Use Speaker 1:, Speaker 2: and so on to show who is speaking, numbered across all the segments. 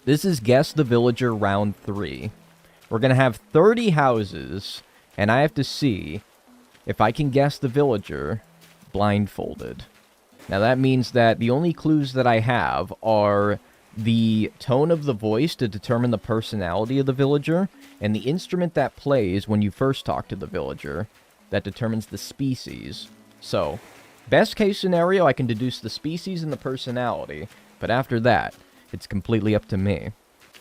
Speaker 1: This is Guess the Villager round 3. We're going to have 30 houses, and I have to see if I can guess the villager blindfolded. Now that means that the only clues that I have are the tone of the voice to determine the personality of the villager, and the instrument that plays when you first talk to the villager that determines the species. So, best case scenario, I can deduce the species and the personality, but after that, it's completely up to me.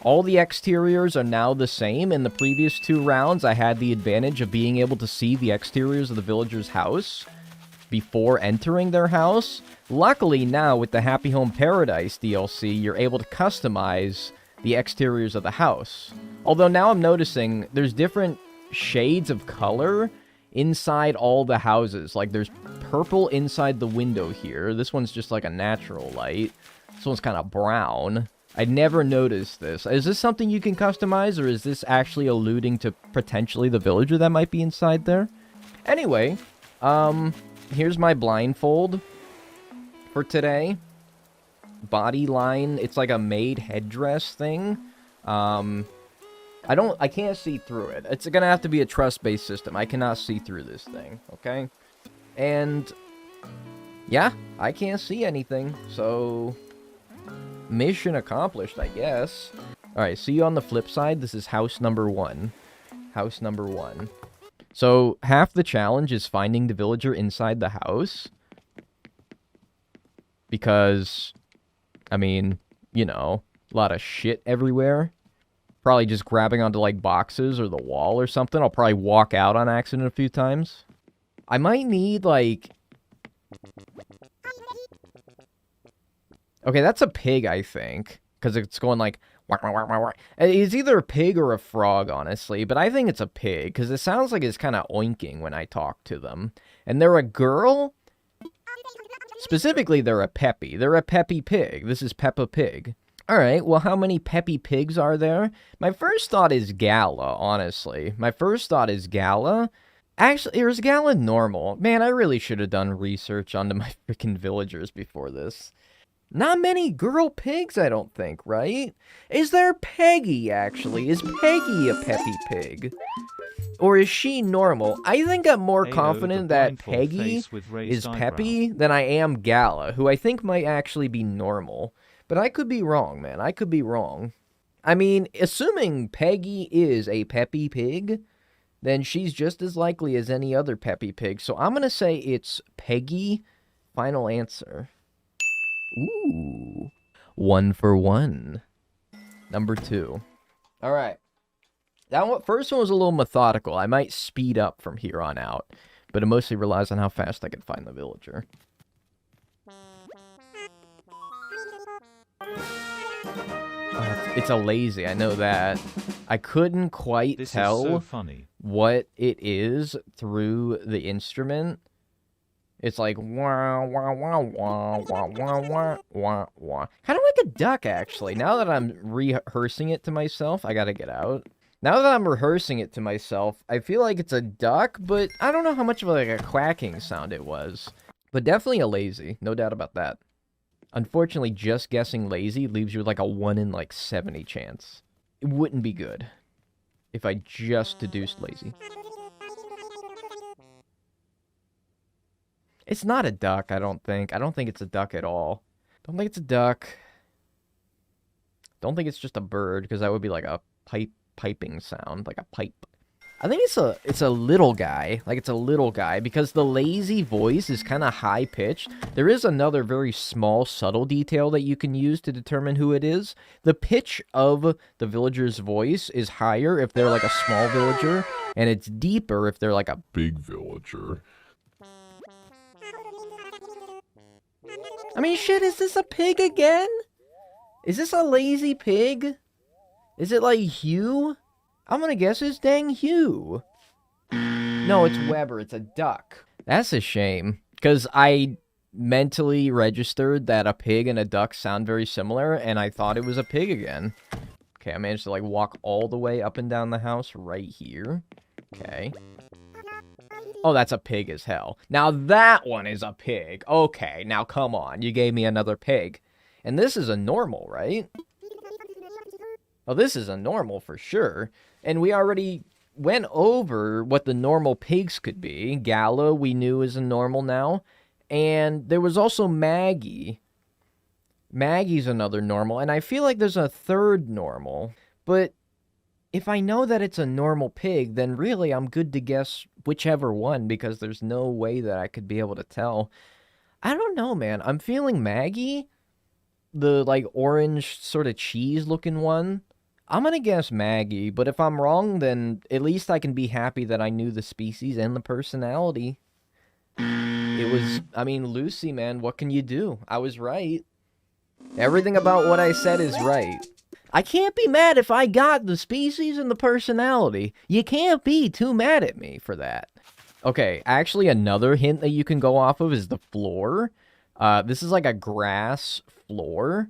Speaker 1: All the exteriors are now the same. In the previous 2 rounds, I had the advantage of being able to see the exteriors of the villager's house before entering their house. Luckily now, with the Happy Home Paradise DLC, you're able to customize the exteriors of the house. Although now I'm noticing there's different shades of color inside all the houses. Like, there's purple inside the window here. This one's just like a natural light. This one's kind of brown. I never noticed this. Is this something you can customize, or is this actually alluding to potentially the villager that might be inside there? Anyway, here's my blindfold for today. Body line, it's like a maid headdress thing. I can't see through it. It's gonna have to be a trust-based system. I cannot see through this thing, okay? And, yeah, I can't see anything, so mission accomplished, I guess. Alright, see you on the flip side. This is house number 1. House number 1. So, half the challenge is finding the villager inside the house. Because, I mean, you know, a lot of shit everywhere. Probably just grabbing onto, like, boxes or the wall or something. I'll probably walk out on accident a few times. I might need, like... Okay, that's a pig, I think. Because it's going like... Wah, wah, wah, wah, wah. It's either a pig or a frog, honestly. But I think it's a pig. Because it sounds like it's kind of oinking when I talk to them. And they're a girl? Specifically, they're a Peppy. They're a Peppy pig. This is Peppa Pig. Alright, well, how many Peppy pigs are there? My first thought is Gala, honestly. My first thought is Gala. Actually, or is Gala normal? Man, I really should have done research onto my freaking villagers before this. Not many girl pigs, I don't think, right? Is there Peggy, actually? Is Peggy a Peppy pig? Or is she normal? I think I'm more confident that Peggy is Peppy than I am Gala, who I think might actually be normal. But I could be wrong, man. I could be wrong. I mean, assuming Peggy is a Peppy pig, then she's just as likely as any other Peppy pig. So I'm going to say it's Peggy. Final answer. Ooh. 1 for 1. Number 2. All right. That one, first one was a little methodical. I might speed up from here on out, but it mostly relies on how fast I can find the villager. It's a lazy, I know that. I couldn't quite tell what it is through the instrument. It's like wah wah wah wah wah wah wah wah wah. Kind of like a duck, actually. Now that I'm rehearsing it to myself, I gotta get out. Now that I'm rehearsing it to myself, I feel like it's a duck, but I don't know how much of like a quacking sound it was. But definitely a lazy, no doubt about that. Unfortunately, just guessing lazy leaves you with like a 1 in like 70 chance. It wouldn't be good if I just deduced lazy. It's not a duck, I don't think. I don't think it's a duck at all. Don't think it's a duck. Don't think it's just a bird, because that would be like a piping sound, like a pipe. I think it's a little guy. Like, it's a little guy, because the lazy voice is kind of high-pitched. There is another very small, subtle detail that you can use to determine who it is. The pitch of the villager's voice is higher if they're like a small villager, and it's deeper if they're like a big villager. I mean, shit, is this a pig again? Is this a lazy pig? Is it like Hugh? I'm gonna guess it's dang Hugh. No, it's Weber. It's a duck. That's a shame, because I mentally registered that a pig and a duck sound very similar, and I thought it was a pig again. Okay, I managed to, like, walk all the way up and down the house right here. Okay. Oh, that's a pig as hell. Now that one is a pig. Okay, now come on. You gave me another pig. And this is a normal, right? Oh, this is a normal for sure. And we already went over what the normal pigs could be. Gala, we knew, is a normal now. And there was also Maggie. Maggie's another normal. And I feel like there's a third normal. But if I know that it's a normal pig, then really I'm good to guess whichever one, because there's no way that I could be able to tell. I don't know, man. I'm feeling Maggie, the, like, orange sort of cheese-looking one. I'm gonna guess Maggie, but if I'm wrong, then at least I can be happy that I knew the species and the personality. It was, I mean, Lucy, man, what can you do? I was right. Everything about what I said is right. I can't be mad if I got the species and the personality. You can't be too mad at me for that. Okay, actually, another hint that you can go off of is the floor. This is like a grass floor.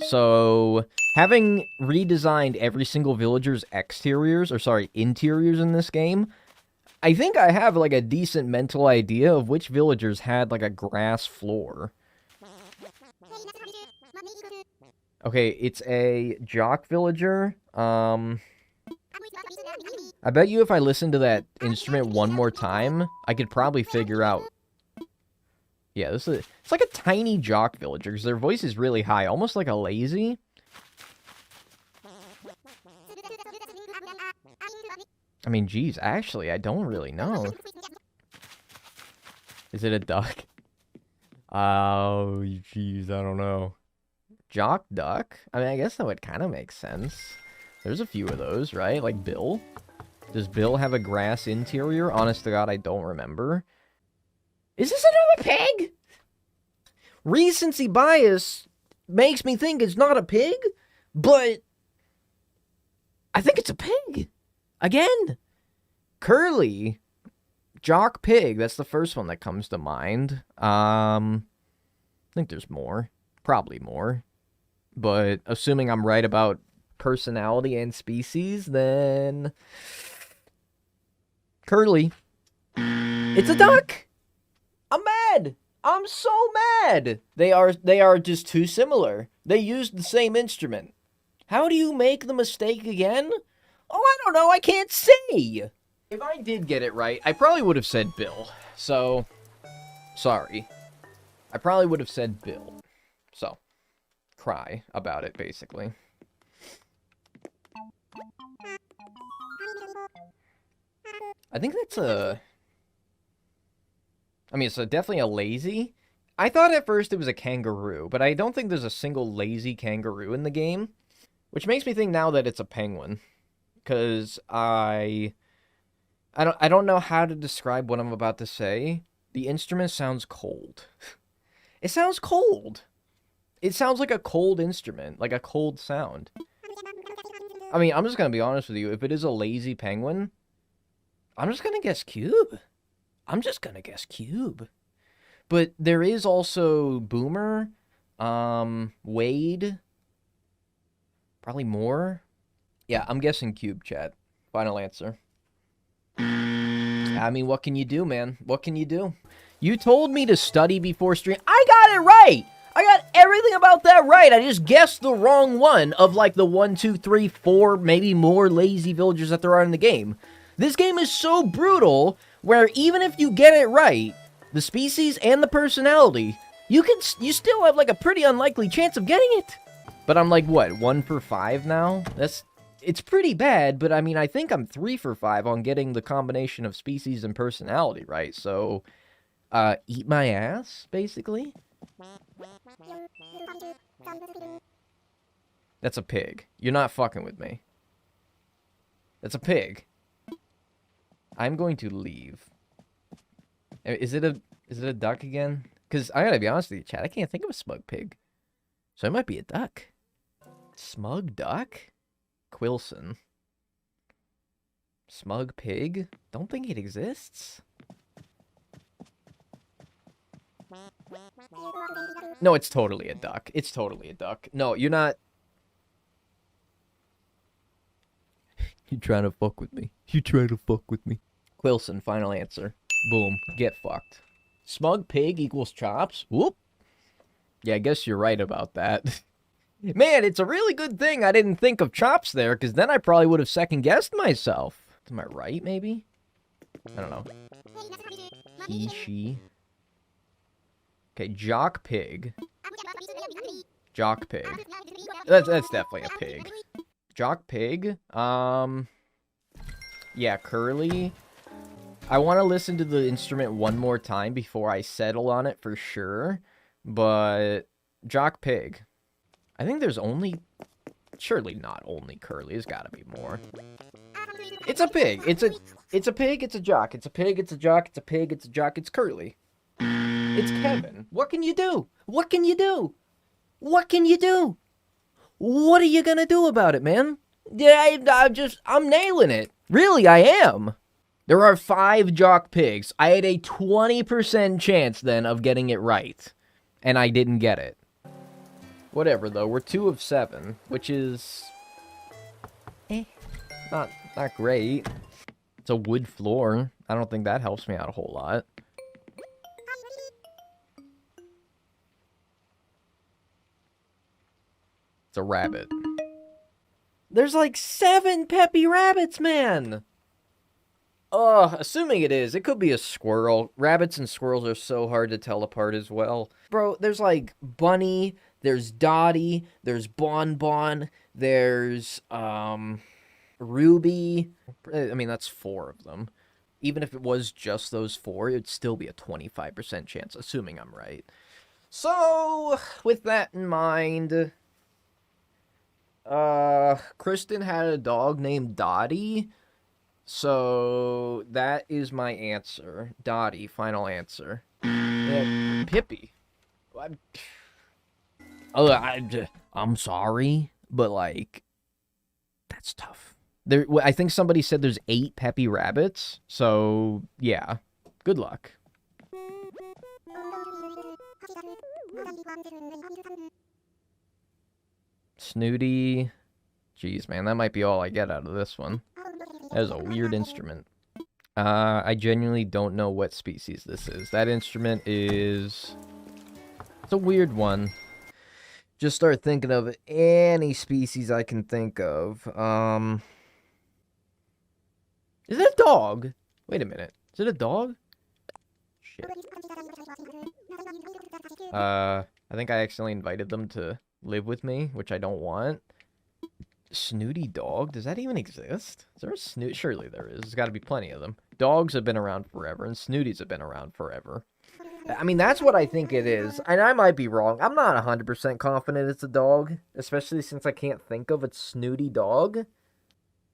Speaker 1: So, having redesigned every single villager's interiors in this game, I think I have, like, a decent mental idea of which villagers had, like, a grass floor. Okay, it's a jock villager. I bet you if I listened to that instrument one more time, I could probably figure out. Yeah, it's like a tiny jock villager, because their voice is really high, almost like a lazy. I mean, geez, actually, I don't really know. Is it a duck? Oh, geez, I don't know. Jock duck? I mean, I guess that would kind of make sense. There's a few of those, right? Like Bill? Does Bill have a grass interior? Honest to God, I don't remember. Is this another pig? Recency bias makes me think it's not a pig, but I think it's a pig. Again. Curly. Jock pig. That's the first one that comes to mind. I think there's more. Probably more. But assuming I'm right about personality and species, then Curly. It's a duck. I'm mad. I'm so mad. They are just too similar. They used the same instrument. How do you make the mistake again? Oh, I don't know. I can't see. If I did get it right, I probably would have said Bill. So, sorry. I probably would have said Bill. So, cry about it, basically. I think that's a... I mean, it's definitely a lazy. I thought at first it was a kangaroo, but I don't think there's a single lazy kangaroo in the game. Which makes me think now that it's a penguin. Because I don't know how to describe what I'm about to say. The instrument sounds cold. It sounds cold. It sounds like a cold instrument, like a cold sound. I mean, I'm just going to be honest with you. If it is a lazy penguin, I'm just going to guess cube. I'm just going to guess cube. But there is also Boomer, Wade, probably more. Yeah, I'm guessing cube, chat. Final answer. I mean, what can you do, man? What can you do? You told me to study before stream. I got it right! I got everything about that right. I just guessed the wrong one of, like, the 1, 2, 3, 4, maybe more lazy villagers that there are in the game. This game is so brutal, where even if you get it right, the species and the personality, you still have, like, a pretty unlikely chance of getting it. But I'm like, what, 1 for 5 now? It's pretty bad, but I mean, I think I'm 3 for 5 on getting the combination of species and personality right, so, eat my ass, basically. That's a pig. You're not fucking with me. That's a pig. I'm going to leave. Is it a duck again? Because I gotta be honest with you, chat, I can't think of a smug pig. So it might be a duck. Smug duck? Quilson. Smug pig? Don't think it exists. No, it's totally a duck. It's totally a duck. No, you're not... You trying to fuck with me. You trying to fuck with me. Quilson, final answer. Boom. Get fucked. Smug pig equals chops? Whoop. Yeah, I guess you're right about that. Man, it's a really good thing I didn't think of chops there, because then I probably would have second-guessed myself. To my right, maybe? I don't know. He, she. Okay, Jock Pig. Jock Pig. That's definitely a pig. Jock Pig. Yeah, Curly. I want to listen to the instrument one more time before I settle on it for sure. But Jock Pig. I think there's only... Surely not only Curly. There's got to be more. It's a pig. It's a pig. It's a jock. It's a pig. It's a jock. It's a pig. It's a jock. It's Curly. It's Kevin. What can you do? What can you do? What can you do? What are you gonna do about it, man? Yeah, I'm nailing it. Really, I am. There are 5 jock pigs. I had a 20% chance then of getting it right. And I didn't get it. Whatever, though. We're 2 of 7, which is... not great. It's a wood floor. I don't think that helps me out a whole lot. It's a rabbit. There's like 7 Peppy rabbits, man! Assuming it is, it could be a squirrel. Rabbits and squirrels are so hard to tell apart as well. Bro, there's like Bunny, there's Dotty, there's Bon, there's, Ruby. I mean, that's 4 of them. Even if it was just those 4, it'd still be a 25% chance, assuming I'm right. So, with that in mind... Kristen had a dog named Dotty, so that is my answer. Dotty, final answer. Pippy. I'm sorry, but like, that's tough. I think somebody said there's 8 Peppy rabbits, so yeah, good luck. Snooty. Jeez, man, that might be all I get out of this one. That is a weird instrument. I genuinely don't know what species this is. That instrument is... It's a weird one. Just start thinking of any species I can think of. Is it a dog? Wait a minute. Is it a dog? Shit. I think I accidentally invited them to live with me, which I don't want. Snooty dog? Does that even exist? Is there a snoot? Surely there is. There's got to be plenty of them. Dogs have been around forever, and snooties have been around forever. I mean, that's what I think it is. And I might be wrong. I'm not 100% confident it's a dog, especially since I can't think of a snooty dog.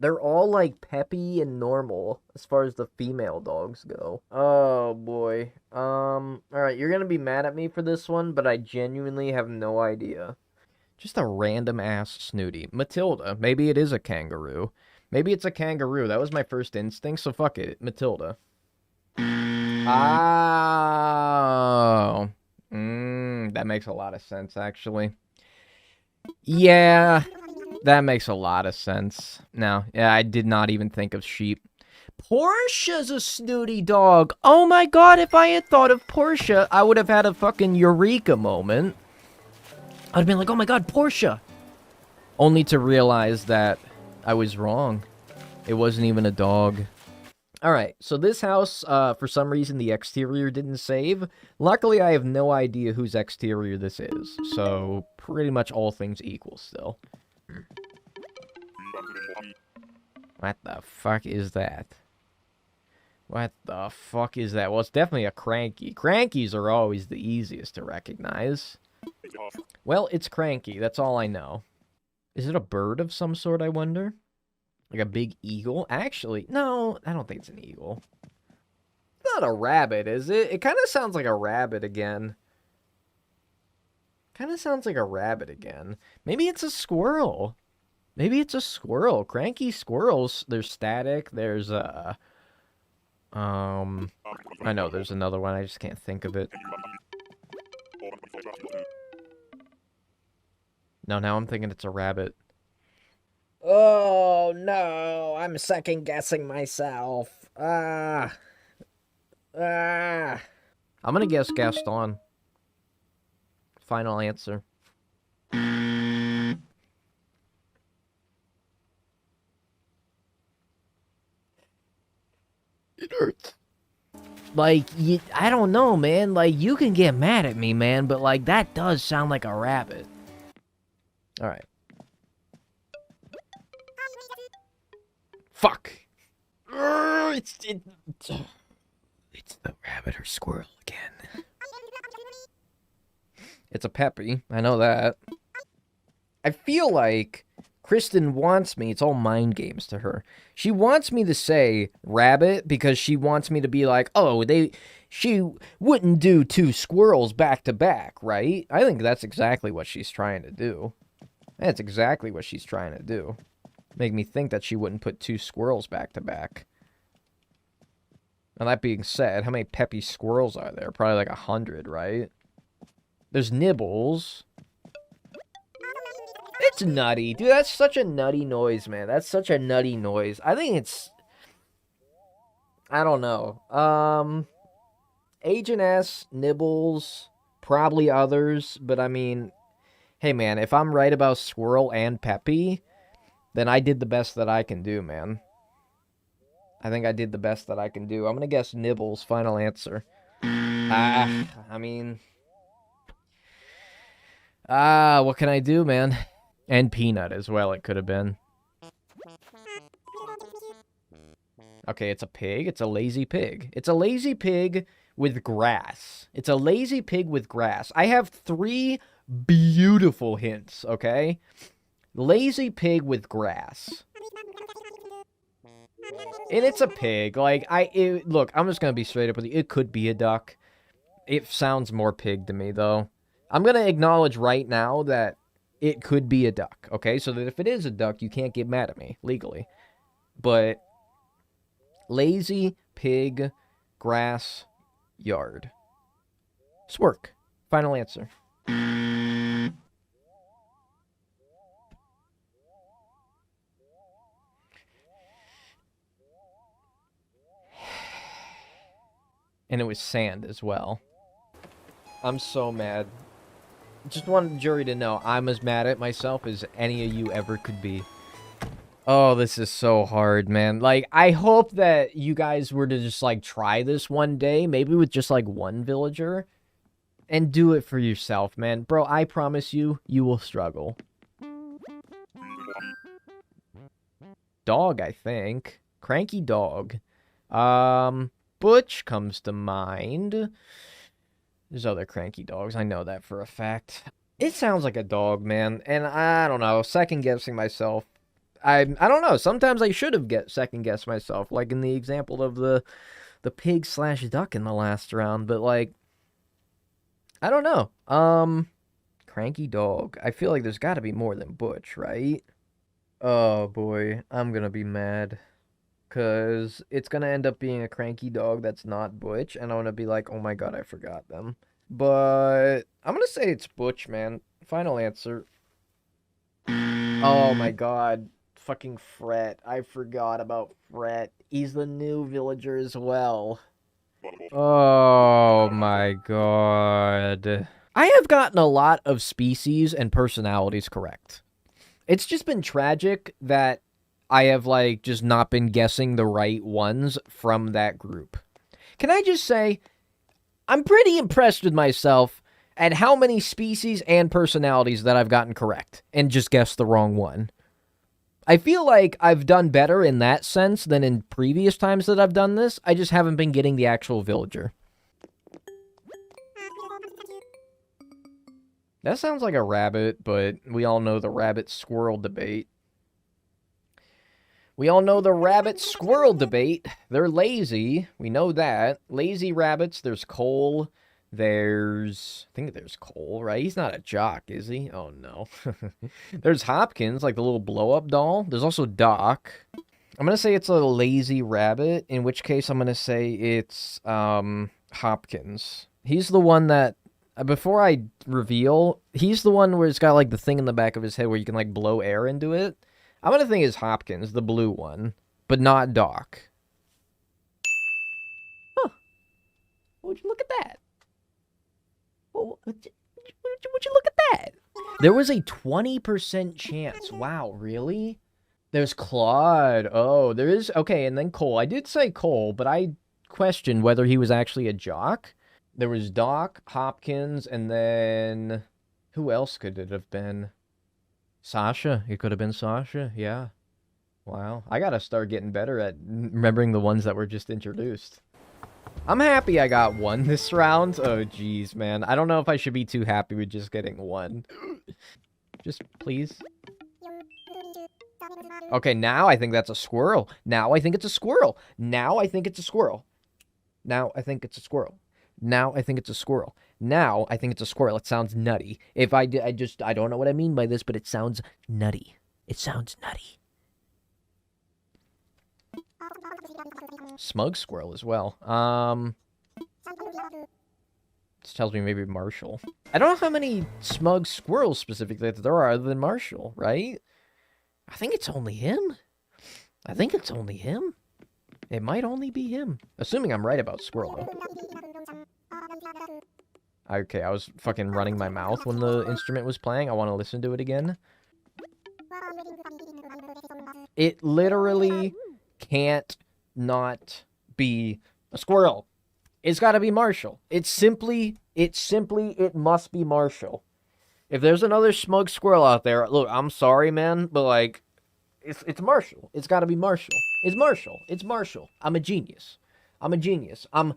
Speaker 1: They're all, like, peppy and normal as far as the female dogs go. Oh, boy. Alright, you're gonna be mad at me for this one, but I genuinely have no idea. Just a random-ass snooty. Matilda. Maybe it is a kangaroo. Maybe it's a kangaroo. That was my first instinct, so fuck it. Matilda. Oh. That makes a lot of sense, actually. Yeah, that makes a lot of sense. No, yeah, I did not even think of sheep. Porsha's a snooty dog. Oh my god, if I had thought of Porsha, I would have had a fucking eureka moment. I'd have been like, oh my god, Porsha! Only to realize that I was wrong. It wasn't even a dog. Alright, so this house, for some reason, the exterior didn't save. Luckily, I have no idea whose exterior this is. So, pretty much all things equal still. What the fuck is that? What the fuck is that? Well, it's definitely a cranky. Crankies are always the easiest to recognize. Well, it's cranky. That's all I know. Is it a bird of some sort, I wonder? Like a big eagle? Actually, no, I don't think it's an eagle. It's not a rabbit, is it? It kind of sounds like a rabbit again. Kind of sounds like a rabbit again. Maybe it's a squirrel. Maybe it's a squirrel. Cranky squirrels. There's static. There's, I know, there's another one. I just can't think of it. No, now I'm thinking it's a rabbit. Oh, no. I'm second-guessing myself. I'm gonna guess Gaston. Final answer. Like, I don't know, man. Like, you can get mad at me, man, but, like, that does sound like a rabbit. Alright. Fuck! It's the rabbit or squirrel again. It's a Peppy. I know that. I feel like Kristen wants me. It's all mind games to her. She wants me to say rabbit because she wants me to be like, oh, she wouldn't do two squirrels back to back, right? I think that's exactly what she's trying to do. That's exactly what she's trying to do. Make me think that she wouldn't put two squirrels back to back. Now, that being said, how many Peppy squirrels are there? Probably like 100, right? There's Nibbles. It's nutty. Dude, that's such a nutty noise, man. That's such a nutty noise. I think it's... I don't know. Agent S, Nibbles, probably others. But, I mean... Hey, man, if I'm right about Squirrel and Peppy, then I did the best that I can do, man. I think I did the best that I can do. I'm gonna guess Nibbles. Final answer. I mean... what can I do, man? And Peanut as well, it could have been. Okay, it's a pig. It's a lazy pig. It's a lazy pig with grass. It's a lazy pig with grass. I have 3 beautiful hints, okay? Lazy pig with grass. And it's a pig. Like, look, I'm just gonna be straight up with you. It could be a duck. It sounds more pig to me, though. I'm gonna acknowledge right now that it could be a duck, okay? So that if it is a duck, you can't get mad at me, legally. But, lazy pig, grass, yard. Swerk. Final answer. And it was sand as well. I'm so mad. Just wanted the jury to know I'm as mad at myself as any of you ever could be. Oh, this is so hard, man. Like, I hope that you guys were to just, like, try this one day, maybe with just, like, one villager, and do it for yourself, man. Bro, I promise you, you will struggle. Dog, I think. Cranky dog. Butch comes to mind. There's other cranky dogs. I know that for a fact. It sounds like a dog, man. And I don't know. Second-guessing myself. I don't know. Sometimes I should have second-guessed myself. Like in the example of the pig/duck in the last round. But, like, I don't know. Cranky dog. I feel like there's got to be more than Butch, right? Oh, boy. I'm going to be mad. Because it's going to end up being a cranky dog that's not Butch. And I'm going to be like, oh my god, I forgot them. But I'm going to say it's Butch, man. Final answer. Oh my god. Fucking Fret. I forgot about Fret. He's the new villager as well. Oh my god. I have gotten a lot of species and personalities correct. It's just been tragic that I have, like, just not been guessing the right ones from that group. Can I just say, I'm pretty impressed with myself at how many species and personalities that I've gotten correct and just guessed the wrong one. I feel like I've done better in that sense than in previous times that I've done this. I just haven't been getting the actual villager. That sounds like a rabbit, but we all know the rabbit-squirrel debate. We all know the rabbit-squirrel debate. They're lazy. We know that. Lazy rabbits. There's Cole. I think there's Cole, right? He's not a jock, is he? Oh, no. There's Hopkins, like the little blow-up doll. There's also Doc. I'm going to say it's a lazy rabbit, in which case I'm going to say it's Hopkins. He's the one that, before I reveal, he's the one where it's got, like, the thing in the back of his head where you can, like, blow air into it. I'm going to think it's Hopkins, the blue one, but not Doc. Huh. Would you look at that? Would you look at that? There was a 20% chance. Wow, really? There's Claude. Oh, there is. Okay, and then Cole. I did say Cole, but I question whether he was actually a jock. There was Doc, Hopkins, and then... Who else could it have been? Sasha. It could have been Sasha, yeah. Wow. I gotta start getting better at remembering the ones that were just introduced. I'm happy I got one this round. Oh, jeez, man. I don't know if I should be too happy with just getting one. Just, please. Okay, now I think that's a squirrel. Now I think it's a squirrel. Now I think it's a squirrel. Now I think it's a squirrel. Now I think it's a squirrel. Now I think it's a squirrel. It sounds nutty. If I don't know what I mean by this, but it sounds nutty. It sounds nutty. Smug squirrel as well. This tells me maybe Marshal. I don't know how many smug squirrels specifically there are other than Marshal, right? I think it's only him. I think it's only him. It might only be him. Assuming I'm right about squirrel. Okay, I was fucking running my mouth when the instrument was playing. I want to listen to it again. It literally can't not be a squirrel. It's got to be Marshal. It must be Marshal. If there's another smug squirrel out there, look, I'm sorry, man, but like, it's Marshal. It's got to be Marshal. It's Marshal. It's Marshal. I'm a genius. I'm a genius. I'm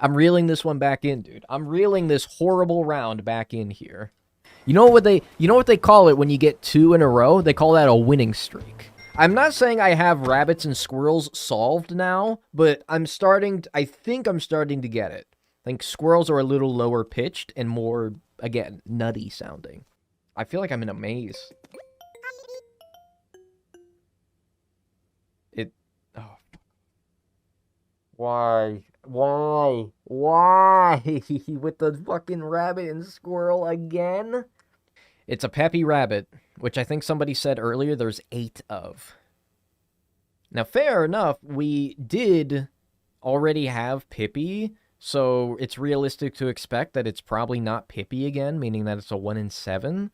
Speaker 1: reeling this one back in, dude. I'm reeling this horrible round back in here. You know what they call it when you get 2 in a row? They call that a winning streak. I'm not saying I have rabbits and squirrels solved now, but I think I'm starting to get it. I think squirrels are a little lower pitched and more, again, nutty sounding. I feel like I'm in a maze. Oh. Why? With the fucking rabbit and squirrel again? It's a Peppy rabbit, which I think somebody said earlier there's 8 of. Now, fair enough, we did already have Pippy, so it's realistic to expect that it's probably not Pippy again, meaning that it's a 1 in 7.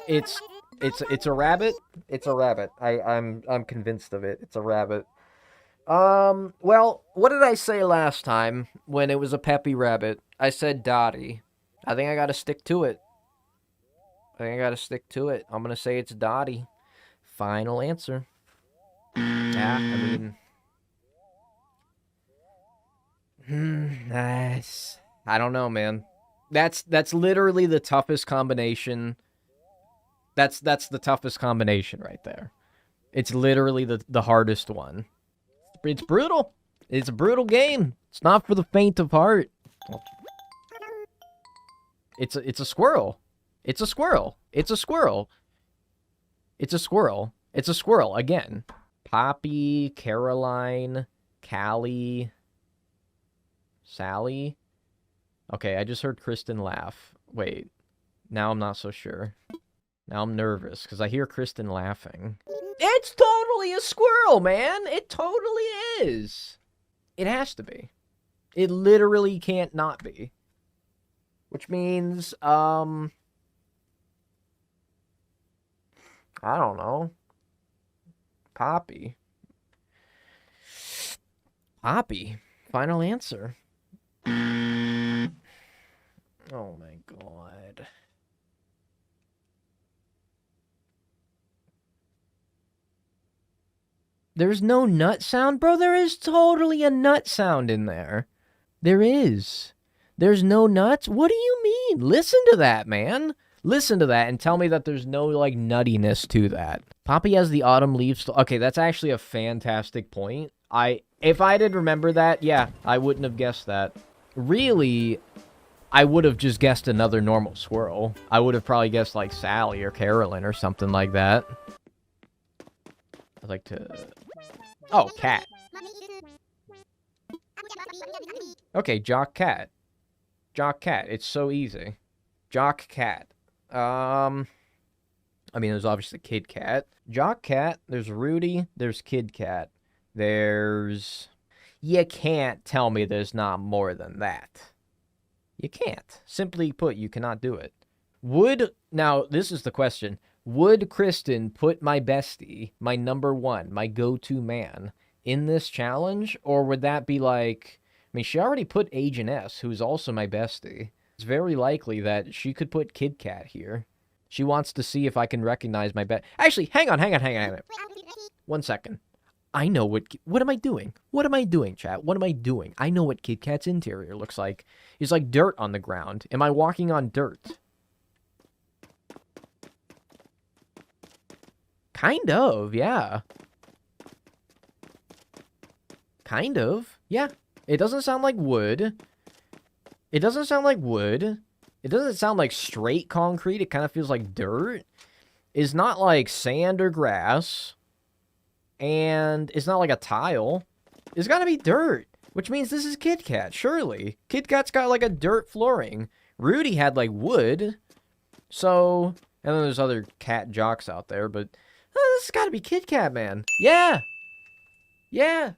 Speaker 1: It's a rabbit. It's a rabbit. I'm convinced of it. It's a rabbit. Well, what did I say last time when it was a Peppy rabbit? I said Dotty. I think I gotta stick to it. I'm gonna say it's Dotty. Final answer. Yeah, I mean... Nice. I don't know, man. That's literally the toughest combination. That's the toughest combination right there. It's literally the hardest one. It's brutal. It's a brutal game. It's not for the faint of heart. It's a squirrel. It's a squirrel. It's a squirrel. It's a squirrel. It's a squirrel again. Poppy, Caroline, Callie, Sally. Okay, I just heard Kristen laugh. Wait. Now I'm not so sure. Now I'm nervous because I hear Kristen laughing. It's totally a squirrel, man. It totally is. It has to be. It literally can't not be. Which means, I don't know. Poppy. Final answer. Oh my god. There's no nut sound? Bro, there is totally a nut sound in there. There is. There's no nuts? What do you mean? Listen to that, man. Listen to that and tell me that there's no, like, nuttiness to that. Poppy has the autumn leaves. Okay, that's actually a fantastic point. If I did remember that, yeah, I wouldn't have guessed that. Really, I would have just guessed another normal squirrel. I would have probably guessed, like, Sally or Carolyn or something like that. I'd like to... Oh, cat. Okay, Jock Cat. Jock Cat. It's so easy. Jock Cat. I mean, there's obviously Kid Cat. Jock Cat. There's Rudy. There's Kid Cat. There's... You can't tell me there's not more than that. You can't. Simply put, you cannot do it. Now, this is the question. Would Kristen put my bestie, my number one, my go-to man, in this challenge? Or would that be like... I mean, she already put Agent S, who's also my bestie. It's very likely that she could put Kit Kat here. She wants to see if I can recognize my bet. Actually, hang on. 1 second. I know what am I doing? What am I doing, chat? What am I doing? I know what Kit Kat's interior looks like. It's like dirt on the ground. Am I walking on dirt? Kind of, yeah. Kind of, yeah. It doesn't sound like wood. It doesn't sound like wood. It doesn't sound like straight concrete. It kind of feels like dirt. It's not like sand or grass. And it's not like a tile. It's got to be dirt, which means this is Kit Kat, surely. Kit Kat's got like a dirt flooring. Rudy had like wood. So, and then there's other cat jocks out there, but this has got to be Kit Kat, man. Yeah. Yeah.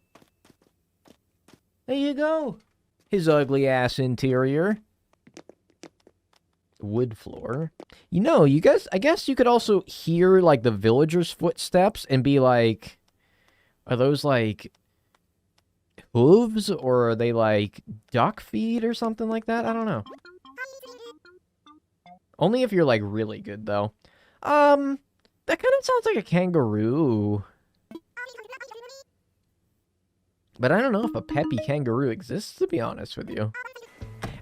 Speaker 1: There you go. His ugly ass interior. Wood floor. You know, you guys, I guess you could also hear like the villagers' footsteps and be like, are those like hooves or are they like duck feet or something like that? I don't know. Only if you're like really good though. That kind of sounds like a kangaroo. But I don't know if a peppy kangaroo exists, to be honest with you.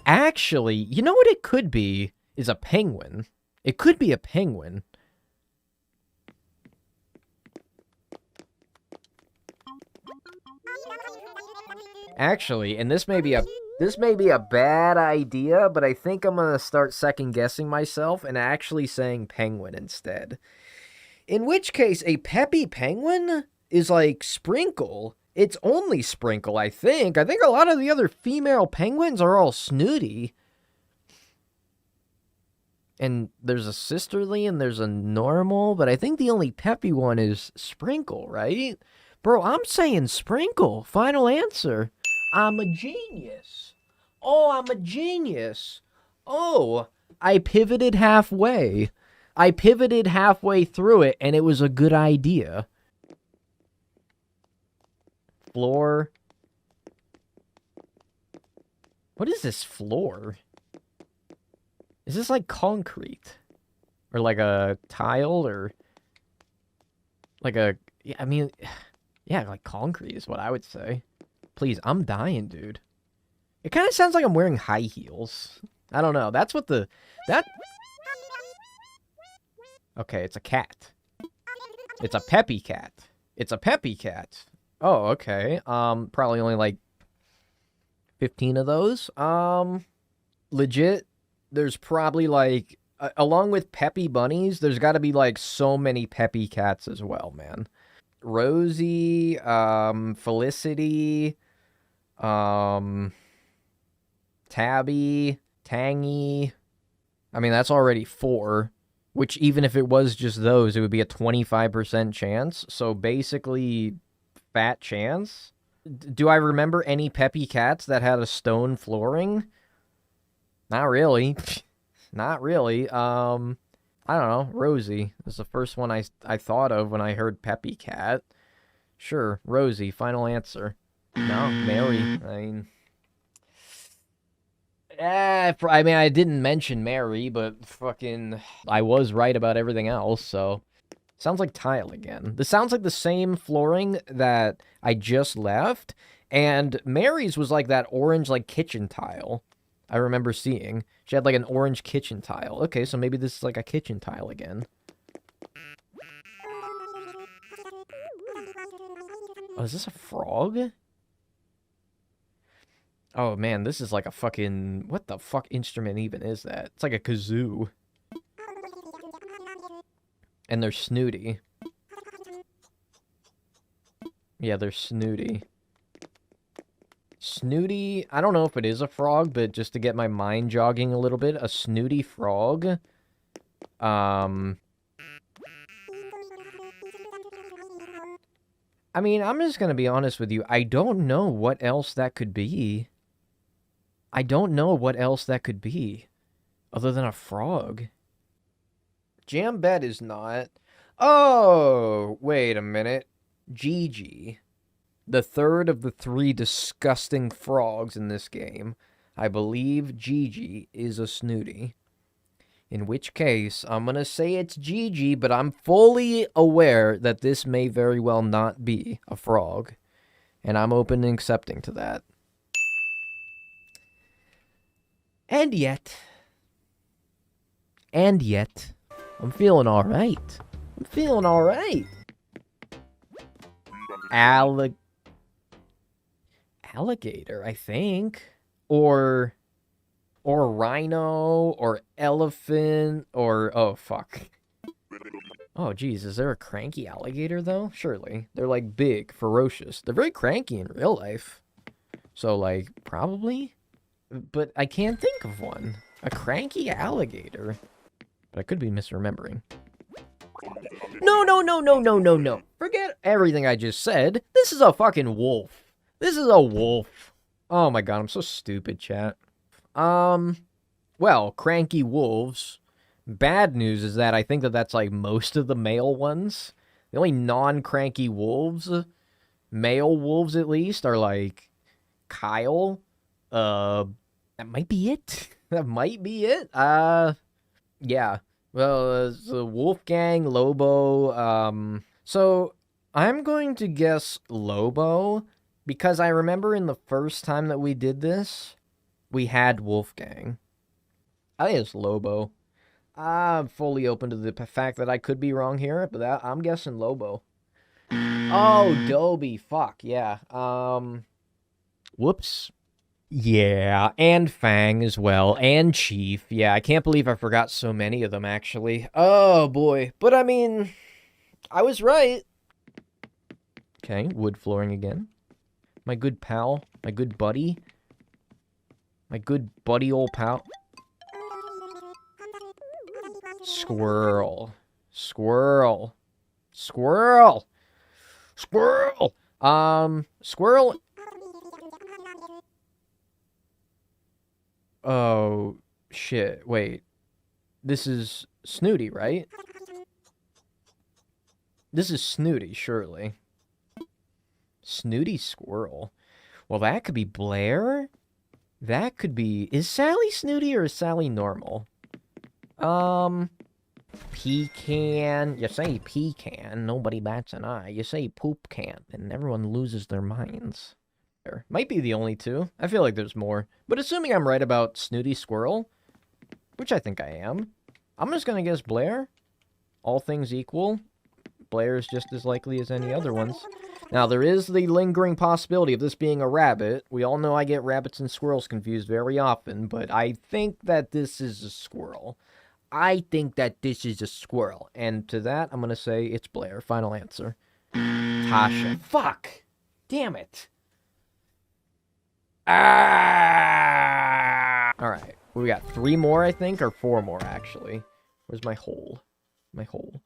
Speaker 1: Actually, you know what it could be? Is a penguin. It could be a penguin. Actually, and this may be a bad idea, but I think I'm gonna start second guessing myself and actually saying penguin instead. In which case, a peppy penguin is like Sprinkle. It's only Sprinkle, I think. I think a lot of the other female penguins are all snooty. And there's a sisterly and there's a normal, but I think the only peppy one is Sprinkle, right? Bro, I'm saying Sprinkle. Final answer. I'm a genius. Oh, I'm a genius. Oh, I pivoted halfway. I pivoted halfway through it, and it was a good idea. Floor. What is this floor? Is this like concrete? Or like a tile? Or like a... Yeah, I mean... Yeah, like concrete is what I would say. Please, I'm dying, dude. It kind of sounds like I'm wearing high heels. I don't know. That's what the... That... Okay, it's a cat. It's a peppy cat. It's a peppy cat. Oh, okay. Probably only like 15 of those. Legit, there's probably like, along with peppy bunnies, there's got to be like so many peppy cats as well, man. Rosie, Felicity, Tabby, Tangy. I mean, that's already 4. Which, even if it was just those, it would be a 25% chance. So, basically, fat chance. Do I remember any peppy cats that had a stone flooring? Not really. Not really. I don't know. Rosie was the first one I thought of when I heard peppy cat. Sure, Rosie. Final answer. No, Mary. I mean, I didn't mention Mary, but fucking, I was right about everything else, so. Sounds like tile again. This sounds like the same flooring that I just left, and Mary's was like that orange, like, kitchen tile I remember seeing. She had, like, an orange kitchen tile. Okay, so maybe this is like a kitchen tile again. Oh, is this a frog? Oh, man, this is like a fucking... What the fuck instrument even is that? It's like a kazoo. And they're snooty. Yeah, they're snooty. Snooty... I don't know if it is a frog, but just to get my mind jogging a little bit, a snooty frog. I mean, I'm just gonna be honest with you. I don't know what else that could be. I don't know what else that could be. Other than a frog. Jambet is not. Oh, wait a minute. Gigi. the third of the 3 disgusting frogs in this game. I believe Gigi is a snooty. In which case, I'm going to say it's Gigi, but I'm fully aware that this may very well not be a frog. And I'm open and accepting to that. And yet, I'm feeling alright. I'm feeling alright. Alligator, I think. Or rhino, or elephant, or... Oh, fuck. Oh, geez, is there a cranky alligator, though? Surely. They're, like, big, ferocious. They're very cranky in real life. So, like, probably? But I can't think of one. A cranky alligator. But I could be misremembering. No. Forget everything I just said. This is a fucking wolf. This is a wolf. Oh my god, I'm so stupid, chat. Well, cranky wolves. Bad news is that I think that that's, like, most of the male ones. The only non-cranky wolves, male wolves at least, are, like, Kyle. That might be it. That might be it. Yeah. Well, the Wolfgang, Lobo, so I'm going to guess Lobo, because I remember in the first time that we did this, we had Wolfgang. I think it's Lobo. I'm fully open to the fact that I could be wrong here, but I'm guessing Lobo. Oh, Dobie. Fuck, yeah. Whoops. Yeah, and Fang as well, and Chief. Yeah, I can't believe I forgot so many of them, actually. Oh, boy. But, I mean, I was right. Okay, wood flooring again. My good pal, my good buddy. My good buddy old pal. Squirrel. Squirrel. Squirrel. Squirrel. Squirrel. Oh, shit. Wait. This is Snooty, right? This is Snooty, surely. Snooty Squirrel. Well, that could be Blair. That could be... Is Sally Snooty or is Sally normal? Pecan. You say pecan, nobody bats an eye. You say poop can, and everyone loses their minds. Might be the only two. I feel like there's more. But assuming I'm right about Snooty Squirrel, which I think I am, I'm just gonna guess Blair. All things equal, Blair is just as likely as any other ones. Now, there is the lingering possibility of this being a rabbit. We all know I get rabbits and squirrels confused very often, but I think that this is a squirrel. I think that this is a squirrel. And to that, I'm gonna say it's Blair. Final answer. Tasha. Fuck! Damn it. Ah! Alright, we got 3 more, I think, or 4 more, actually. Where's my hole? My hole.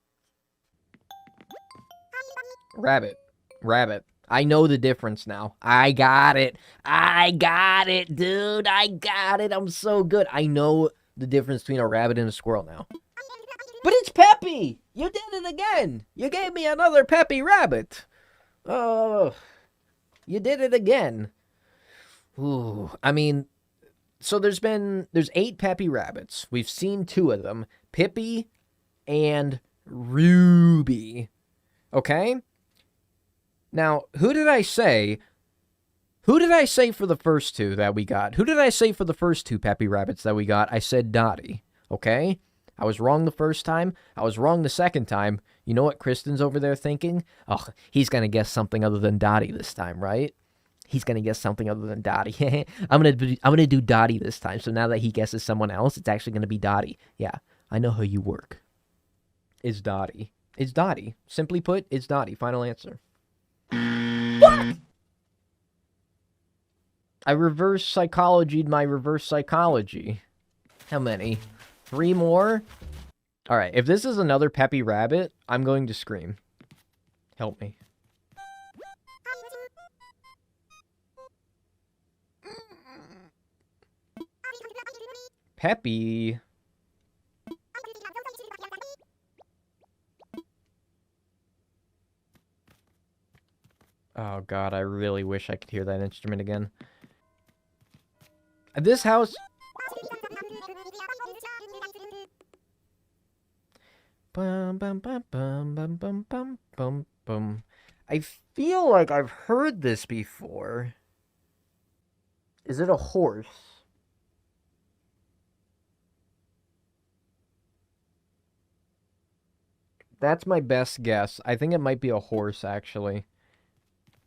Speaker 1: Rabbit. Rabbit. I know the difference now. I got it. I got it, dude. I got it. I'm so good. I know the difference between a rabbit and a squirrel now. But it's Peppy! You did it again! You gave me another Peppy rabbit! Oh, you did it again. Ooh, I mean, so there's 8 Peppy rabbits. We've seen 2 of them. Pippy and Ruby. Okay? Now, who did I say for the first 2 that we got? Who did I say for the first 2 Peppy rabbits that we got? I said Dotty. Okay? I was wrong the first time. I was wrong the second time. You know what Kristen's over there thinking? Oh, he's gonna guess something other than Dotty this time, right? He's gonna guess something other than Dotty. I'm gonna do Dotty this time. So now that he guesses someone else, it's actually gonna be Dotty. Yeah, I know how you work. It's Dotty. It's Dotty. Simply put, it's Dotty. Final answer. What? I reverse psychologied my reverse psychology. How many? 3 more? Alright, if this is another Peppy rabbit, I'm going to scream. Help me. Peppy. Oh, God, I really wish I could hear that instrument again. This house... Bum, bum, bum, bum, bum, bum, bum, bum, bum. I feel like I've heard this before. Is it a horse? That's my best guess. I think it might be a horse, actually.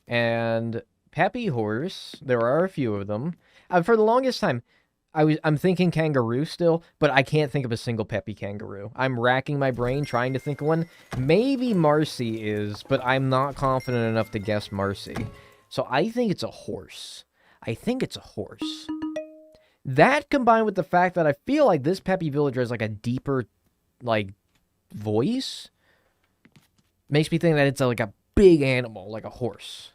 Speaker 1: And Peppy horse, there are a few of them. For the longest time, I'm thinking kangaroo still, but I can't think of a single Peppy kangaroo. I'm racking my brain trying to think of one. Maybe Marcy is, but I'm not confident enough to guess Marcy. So I think it's a horse. I think it's a horse. That combined with the fact that I feel like this Peppy villager has like a deeper, like, voice, makes me think that it's like a big animal, like a horse.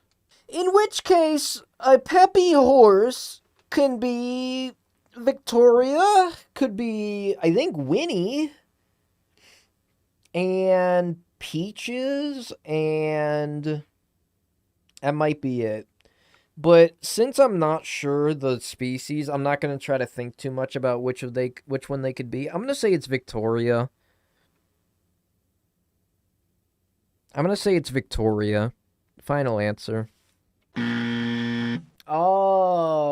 Speaker 1: In which case, a Peppy horse can be Victoria, could be, I think, Winnie, and Peaches, and that might be it. But since I'm not sure the species, I'm not going to try to think too much about which one they could be. I'm going to say it's Victoria. I'm going to say it's Victoria. Final answer. Oh.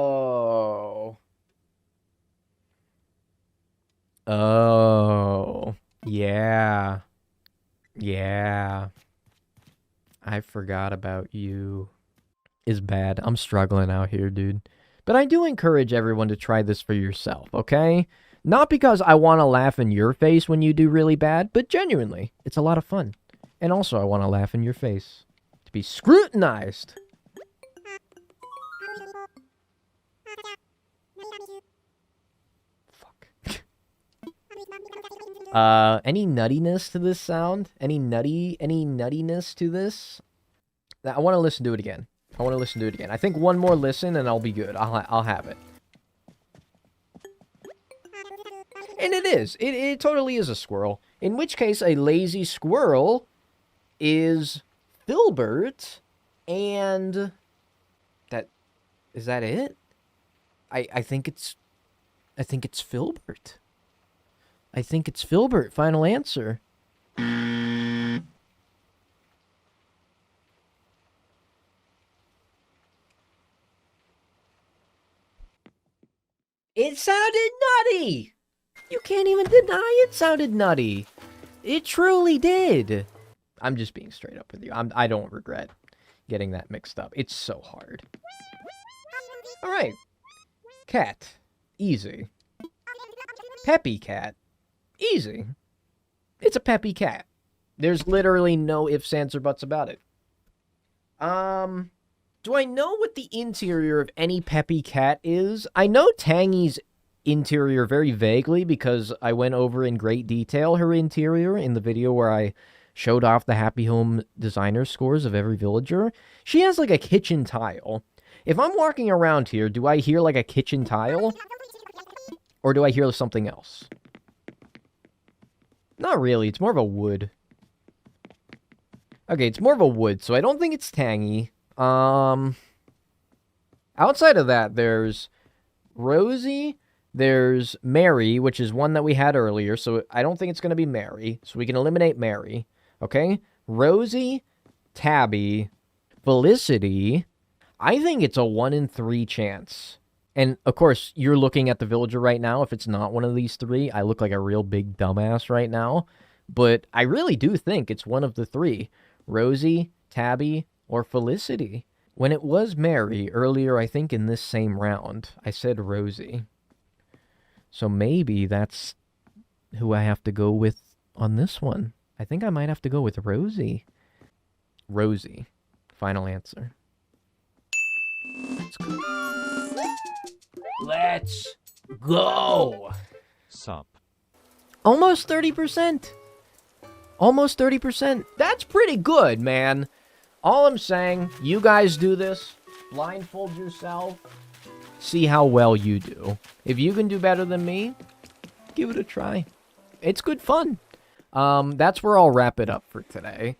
Speaker 1: Oh. Yeah. Yeah. I forgot about you. Is bad. I'm struggling out here, dude. But I do encourage everyone to try this for yourself, okay? Not because I want to laugh in your face when you do really bad, but genuinely, it's a lot of fun. And also, I want to laugh in your face. To be scrutinized. Fuck. Any nuttiness to this sound? Any nuttiness to this? I want to listen to it again. I think one more listen and I'll be good. I'll have it. And it is. It totally is a squirrel. In which case, a lazy squirrel is Filbert, and is that it? I think it's Filbert. I think it's Filbert. Final answer. It sounded nutty! You can't even deny it sounded nutty. It truly did. I'm just being straight up with you. I don't regret getting that mixed up. It's so hard. All right. Cat. Easy. Peppy cat. Easy. It's a Peppy cat. There's literally no ifs, ands, or buts about it. Do I know what the interior of any Peppy cat is? I know Tangy's interior very vaguely because I went over in great detail her interior in the video where I showed off the Happy Home designer scores of every villager. She has like a kitchen tile. If I'm walking around here, do I hear like a kitchen tile? Or do I hear something else? Not really. It's more of a wood. Okay, it's more of a wood, so I don't think it's Tangy. Outside of that, there's Rosie, there's Mary, which is one that we had earlier, so I don't think it's going to be Mary, so we can eliminate Mary, okay? Rosie, Tabby, Felicity, I think it's a 1 in 3 chance. And, of course, you're looking at the villager right now. If it's not one of these three, I look like a real big dumbass right now. But I really do think it's one of the three. Rosie, Tabby, or Felicity. When it was Mary earlier, I think in this same round, I said Rosie. So maybe that's who I have to go with on this one. I think I might have to go with Rosie. Rosie. Final answer. Let's go. Let's go.
Speaker 2: Sup.
Speaker 1: Almost 30%. Almost 30%. That's pretty good, man. All I'm saying, you guys do this. Blindfold yourself. See how well you do. If you can do better than me, give it a try. It's good fun. That's where I'll wrap it up for today.